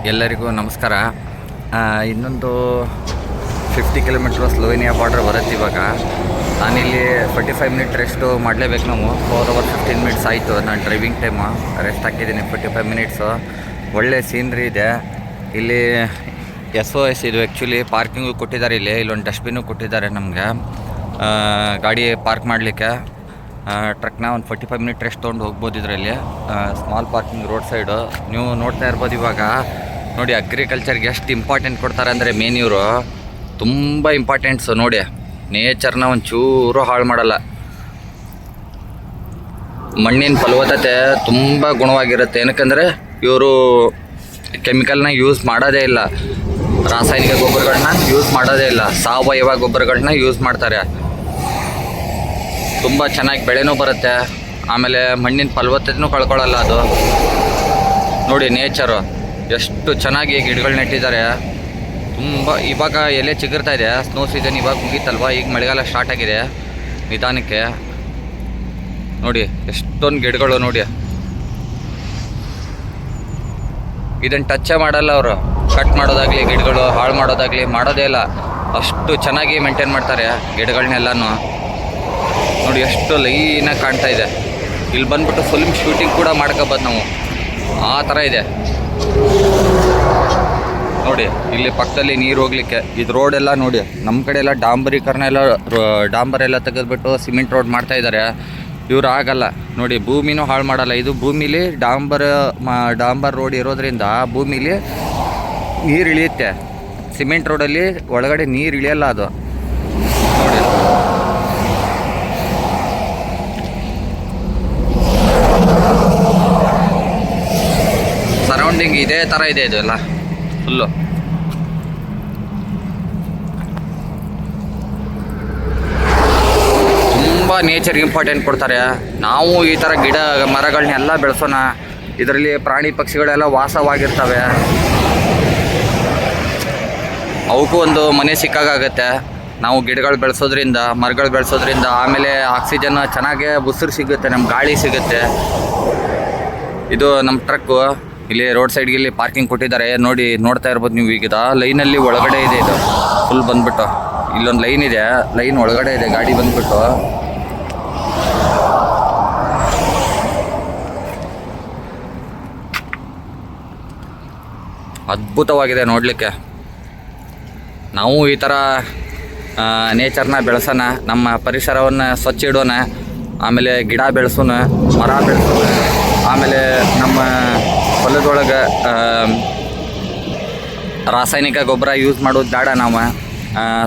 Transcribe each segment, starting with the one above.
ಎಲ್ಲರಿಗೂ ನಮಸ್ಕಾರ. ಇನ್ನೊಂದು 50 ಕಿಲೋಮೀಟ್ರ್ ಸ್ಲೋವೇನಿಯಾ ಬಾರ್ಡ್ರ್ ಬರುತ್ತೆ. ಇವಾಗ ನಾನಿಲ್ಲಿ 45 ಮಿನಿಟ್ ರೆಸ್ಟು ಮಾಡಲೇಬೇಕು. ನಾವು 4 ಅವರ್ 15 ಮಿನಿಟ್ಸ್ ಆಯಿತು ನಾನು ಡ್ರೈವಿಂಗ್ ಟೈಮು. ರೆಸ್ಟ್ ಹಾಕಿದ್ದೀನಿ 45 ಮಿನಿಟ್ಸು. ಒಳ್ಳೆ ಸೀನ್ರಿ ಇದೆ ಇಲ್ಲಿ. SOS ಇದು ಆ್ಯಕ್ಚುಲಿ ಪಾರ್ಕಿಂಗು ಕೊಟ್ಟಿದ್ದಾರೆ. ಇಲ್ಲೊಂದು ಡಸ್ಟ್ಬಿನ್ನು ಕೊಟ್ಟಿದ್ದಾರೆ ನಮಗೆ ಗಾಡಿ ಪಾರ್ಕ್ ಮಾಡಲಿಕ್ಕೆ. ಟ್ರಕ್ನ ಒಂದು 45 ಮಿನಿಟ್ ರೆಸ್ಟ್ ತೊಗೊಂಡು ಹೋಗ್ಬೋದು ಇದರಲ್ಲಿ. ಸ್ಮಾಲ್ ಪಾರ್ಕಿಂಗ್ ರೋಡ್ ಸೈಡು ನೀವು ನೋಡ್ತಾ ಇರ್ಬೋದು. ಇವಾಗ ನೋಡಿ ಅಗ್ರಿಕಲ್ಚರ್ಗೆ ಎಷ್ಟು ಇಂಪಾರ್ಟೆಂಟ್ ಕೊಡ್ತಾರೆ ಅಂದರೆ ಮೇನ್ ಇವರು ತುಂಬ ಇಂಪಾರ್ಟೆಂಟ್ಸು. ನೋಡಿ ನೇಚರ್ನ ಒಂಚೂರು ಹಾಳು ಮಾಡಲ್ಲ. ಮಣ್ಣಿನ ಫಲವತ್ತತೆ ತುಂಬ ಗುಣವಾಗಿರುತ್ತೆ. ಏನಕ್ಕಂದರೆ ಇವರು ಕೆಮಿಕಲ್ನ ಯೂಸ್ ಮಾಡೋದೇ ಇಲ್ಲ, ರಾಸಾಯನಿಕ ಗೊಬ್ಬರಗಳನ್ನ ಯೂಸ್ ಮಾಡೋದೇ ಇಲ್ಲ, ಸಾವಯವ ಗೊಬ್ಬರಗಳನ್ನ ಯೂಸ್ ಮಾಡ್ತಾರೆ. ತುಂಬ ಚೆನ್ನಾಗಿ ಬೆಳೆನೂ ಬರುತ್ತೆ. ಆಮೇಲೆ ಮಣ್ಣಿನ ಫಲವತ್ತತೆನೂ ಕಳ್ಕೊಳ್ಳಲ್ಲ ಅದು. ನೋಡಿ ನೇಚರು ಎಷ್ಟು ಚೆನ್ನಾಗಿ ಗಿಡಗಳು ನೆಟ್ಟಿದ್ದಾರೆ. ತುಂಬ ಇವಾಗ ಎಲೆ ಚಿಗುರ್ತಾ ಇದೆ. ಸ್ನೋ ಸೀಸನ್ ಇವಾಗ ಮುಗೀತಲ್ವ, ಈಗ ಮಳೆಗಾಲ ಸ್ಟಾರ್ಟ್ ಆಗಿದೆ ನಿಧಾನಕ್ಕೆ. ನೋಡಿ ಎಷ್ಟೊಂದು ಗಿಡಗಳು ನೋಡಿ. ಇದನ್ನು ಟಚ್ಚೇ ಮಾಡಲ್ಲ ಅವರು. ಕಟ್ ಮಾಡೋದಾಗಲಿ ಗಿಡಗಳು ಹಾಳು ಮಾಡೋದಾಗಲಿ ಮಾಡೋದೇ ಇಲ್ಲ. ಅಷ್ಟು ಚೆನ್ನಾಗಿ ಮೇಂಟೈನ್ ಮಾಡ್ತಾರೆ ಗಿಡಗಳನ್ನೆಲ್ಲನೂ. ನೋಡಿ ಎಷ್ಟು ಲೈನಾಗಿ ಕಾಣ್ತಾ ಇದೆ. ಇಲ್ಲಿ ಬಂದ್ಬಿಟ್ಟು ಫಿಲ್ಮ್ ಶೂಟಿಂಗ್ ಕೂಡ ಮಾಡ್ಕೋಬೋದು ನಾವು, ಆ ಥರ ಇದೆ. ನೋಡಿ ಇಲ್ಲಿ ಪಕ್ಕದಲ್ಲಿ ನೀರು ಹೋಗ್ಲಿಕ್ಕೆ ಇದು ರೋಡೆಲ್ಲ ನೋಡಿ. ನಮ್ಮ ಕಡೆ ಎಲ್ಲ ಡಾಂಬರೀಕರಣ ಎಲ್ಲ ಡಾಂಬರೆಲ್ಲ ತೆಗೆದುಬಿಟ್ಟು ಸಿಮೆಂಟ್ ರೋಡ್ ಮಾಡ್ತಾ ಇದ್ದಾರೆ. ಇವರು ಆಗಲ್ಲ ನೋಡಿ, ಭೂಮಿನೂ ಹಾಳು ಮಾಡಲ್ಲ. ಇದು ಭೂಮಿಲಿ ಡಾಂಬರ್ ರೋಡ್ ಇರೋದ್ರಿಂದ ಭೂಮಿಲಿ ನೀರು ಇಳಿಯುತ್ತೆ. ಸಿಮೆಂಟ್ ರೋಡಲ್ಲಿ ಒಳಗಡೆ ನೀರು ಇಳಿಯಲ್ಲ ಅದು. ನೋಡಿ ಸರೌಂಡಿಂಗ್ ಇದೇ ಥರ ಇದೆ ಇದು ಎಲ್ಲ ಫುಲ್ಲು. ತುಂಬ ನೇಚರ್ಗೆ ಇಂಪಾರ್ಟೆಂಟ್ ಕೊಡ್ತಾರೆ. ನಾವು ಈ ಥರ ಗಿಡ ಮರಗಳನ್ನೆಲ್ಲ ಬೆಳೆಸೋಣ. ಇದರಲ್ಲಿ ಪ್ರಾಣಿ ಪಕ್ಷಿಗಳೆಲ್ಲ ವಾಸವಾಗಿರ್ತವೆ. ಅವಕ್ಕೂ ಒಂದು ಮನೆ ಸಿಕ್ಕಾಗುತ್ತೆ. ನಾವು ಗಿಡಗಳು ಬೆಳೆಸೋದ್ರಿಂದ, ಮರಗಳು ಬೆಳೆಸೋದ್ರಿಂದ ಆಮೇಲೆ ಆಕ್ಸಿಜನ್ ಚೆನ್ನಾಗೇ ಉಸಿರು ಸಿಗುತ್ತೆ, ನಮ್ಗೆ ಗಾಳಿ ಸಿಗುತ್ತೆ. ಇದು ನಮ್ಮ ಟ್ರಕ್ಕು ಇಲ್ಲಿ ರೋಡ್ ಸೈಡ್ಗೆ ಇಲ್ಲಿ ಪಾರ್ಕಿಂಗ್ ಕೊಟ್ಟಿದ್ದಾರೆ. ನೋಡಿ ನೋಡ್ತಾ ಇರ್ಬೋದು ನೀವು. ಈಗ ಲೈನಲ್ಲಿ ಒಳಗಡೆ ಇದೆ ಇದು ಫುಲ್ ಬಂದ್ಬಿಟ್ಟು. ಇಲ್ಲೊಂದು ಲೈನ್ ಇದೆ, ಲೈನ್ ಒಳಗಡೆ ಇದೆ ಗಾಡಿ ಬಂದ್ಬಿಟ್ಟು. ಅದ್ಭುತವಾಗಿದೆ ನೋಡಲಿಕ್ಕೆ. ನಾವು ಈ ಥರ ನೇಚರ್ನ ಬೆಳೆಸೋಣ, ನಮ್ಮ ಪರಿಸರವನ್ನು ಸ್ವಚ್ಛ ಇಡೋಣ. ಆಮೇಲೆ ಗಿಡ ಬೆಳೆಸೋಣ, ಮರ ಬೆಳೆಸೋಣ. ಆಮೇಲೆ ನಮ್ಮ ಹೊಲದೊಳಗೆ ರಾಸಾಯನಿಕ ಗೊಬ್ಬರ ಯೂಸ್ ಮಾಡೋದು ಬೇಡ. ನಾವು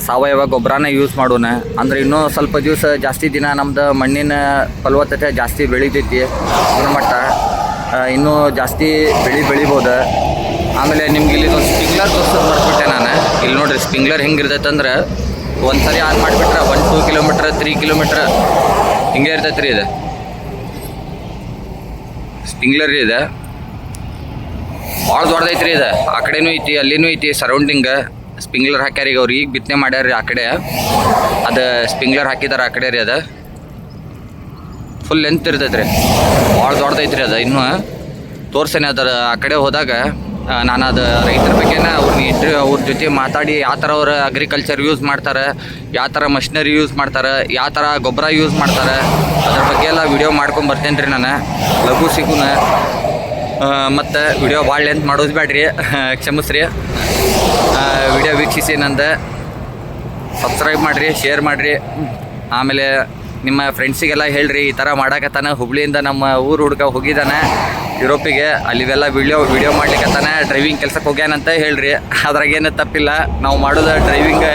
ಸಾವಯವ ಗೊಬ್ಬರನೇ ಯೂಸ್ ಮಾಡೋಣ. ಅಂದರೆ ಇನ್ನೂ ಸ್ವಲ್ಪ ದಿವಸ ಜಾಸ್ತಿ ದಿನ ನಮ್ಮದು ಮಣ್ಣಿನ ಫಲವತ್ತತೆ ಜಾಸ್ತಿ ಬೆಳಿತೈತಿ. ಗುಣಮಟ್ಟ ಇನ್ನೂ ಜಾಸ್ತಿ ಬೆಳಿಬೋದು. ಆಮೇಲೆ ನಿಮ್ಗೆ ಇಲ್ಲಿ ಒಂದು ಸ್ಪ್ರಿಂಗ್ಲರ್ ತೋರ್ಸೋದು ಮರ್ಬಿಟ್ಟೆ ನಾನು. ಇಲ್ಲಿ ನೋಡಿರಿ ಸ್ಪ್ರಿಂಗ್ಲರ್ ಹೆಂಗೆ ಇರ್ತೈತೆ ಅಂದ್ರೆ ಒಂದು ಸರಿ ಆನ್ ಮಾಡಿಬಿಟ್ರೆ 1-2 ಕಿಲೋಮೀಟ್ರ್ 3 ಕಿಲೋಮೀಟ್ರ್ ಹಿಂಗೆ ಇರ್ತೈತೆ ರೀ. ಇದು ಸ್ಪ್ರಿಂಗ್ಲರ್ ಇದೆ, ಭಾಳ ದೊಡ್ಡದೈತ್ರಿ ಇದು. ಆ ಕಡೆನೂ ಐತಿ, ಅಲ್ಲಿನೂ ಐತಿ ಸರೌಂಡಿಂಗ್. ಸ್ಪ್ರಿಂಗ್ಲರ್ ಹಾಕ್ಯಾರ ಈಗ ಅವ್ರು, ಈಗ ಬಿತ್ತನೆ ಮಾಡ್ಯಾರ ರೀ ಆ ಕಡೆ. ಅದು ಸ್ಪ್ರಿಂಗ್ಲರ್ ಹಾಕಿದಾರೆ ಆ ಕಡೆ ರೀ. ಅದು ಫುಲ್ ಲೆಂತ್ ಇರ್ತೈತೆ ರೀ, ಭಾಳ ದೊಡ್ಡದೈತ್ರಿ ಅದು. ಇನ್ನೂ ತೋರ್ಸೇನೆ ಅದರ ಆ ಕಡೆ ಹೋದಾಗ ನಾನು ಅದು ರೈತರ ಬಗ್ಗೆನ ಅವ್ರ ಜೊತೆ ಮಾತಾಡಿ ಯಾವ ಥರ ಅವ್ರು ಅಗ್ರಿಕಲ್ಚರ್ ಯೂಸ್ ಮಾಡ್ತಾರೆ, ಯಾವ ಥರ ಮಷಿನರಿ ಯೂಸ್ ಮಾಡ್ತಾರೆ, ಯಾವ ಥರ ಗೊಬ್ಬರ ಯೂಸ್ ಮಾಡ್ತಾರೆ, ಅದ್ರ ಬಗ್ಗೆ ಎಲ್ಲ ವಿಡಿಯೋ ಮಾಡ್ಕೊಂಡು ಬರ್ತೇನೆ ರೀ ನಾನು. ಲಘು ಸಿಗುನ ಮತ್ತು ವಿಡಿಯೋ ಭಾಳ ಲೆಂತ್ ಮಾಡೋದು ಬೇಡ್ರಿ, ಕ್ಷಮಿಸ್ರಿ. ವಿಡಿಯೋ ವೀಕ್ಷಿಸಿ ನಂದು ಸಬ್ಸ್ಕ್ರೈಬ್ ಮಾಡಿರಿ, ಶೇರ್ ಮಾಡಿರಿ. ಆಮೇಲೆ ನಿಮ್ಮ ಫ್ರೆಂಡ್ಸಿಗೆಲ್ಲ ಹೇಳ್ರಿ ಈ ಥರ ಮಾಡಕತ್ತಾನೆ. ಹುಬ್ಳಿಯಿಂದ ನಮ್ಮ ಊರು ಹುಡುಗ ಹೋಗಿದ್ದಾನೆ ಯುರೋಪಿಗೆ, ಅಲ್ಲಿವೆಲ್ಲ ವಿಡಿಯೋ ಮಾಡ್ಲಿಕ್ಕತ್ತಾನೆ. ಡ್ರೈವಿಂಗ್ ಕೆಲ್ಸಕ್ಕೆ ಹೋಗ್ಯಾನಂತ ಹೇಳ್ರಿ, ಅದ್ರಾಗೇನು ತಪ್ಪಿಲ್ಲ. ನಾವು ಮಾಡೋದು ಡ್ರೈವಿಂಗ್,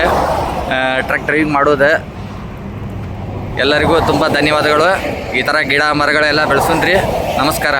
ಟ್ರಕ್ ಡ್ರೈವಿಂಗ್ ಮಾಡೋದು. ಎಲ್ಲರಿಗೂ ತುಂಬ ಧನ್ಯವಾದಗಳು. ಈ ಥರ ಗಿಡ ಮರಗಳೆಲ್ಲ ಬೆಳೆಸೋಣ್ರಿ. ನಮಸ್ಕಾರ.